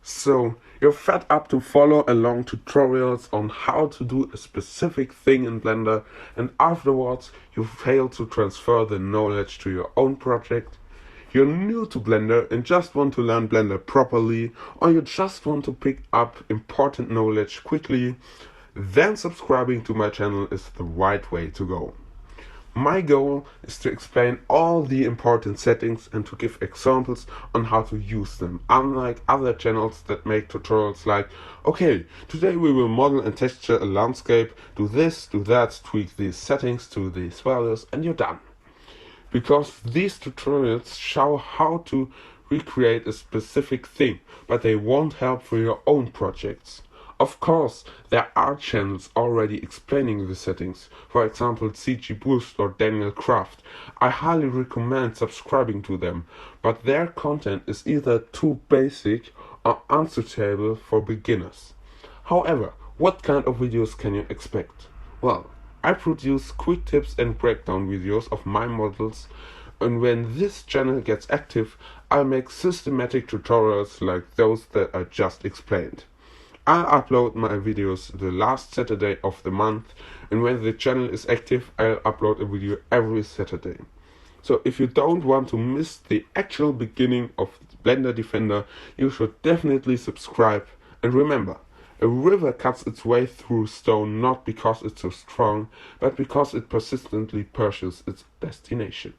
So, you're fed up to follow along tutorials on how to do a specific thing in Blender, and afterwards you fail to transfer the knowledge to your own project. You're new to Blender and just want to learn Blender properly, or you just want to pick up important knowledge quickly, then subscribing to my channel is the right way to go. My goal is to explain all the important settings and to give examples on how to use them, unlike other channels that make tutorials like, okay, today we will model and texture a landscape, do this, do that, tweak these settings to these values, and you're done. Because these tutorials show how to recreate a specific thing, but they won't help for your own projects. Of course, there are channels already explaining the settings, for example CG Boost or Daniel Craft. I highly recommend subscribing to them, but their content is either too basic or unsuitable for beginners. However, what kind of videos can you expect? Well, I produce quick tips and breakdown videos of my models, and when this channel gets active, I'll make systematic tutorials like those that I just explained. I'll upload my videos the last Saturday of the month, and when the channel is active, I'll upload a video every Saturday. So if you don't want to miss the actual beginning of Blender Defender, you should definitely subscribe. And remember, a river cuts its way through stone not because it's so strong, but because it persistently pursues its destination.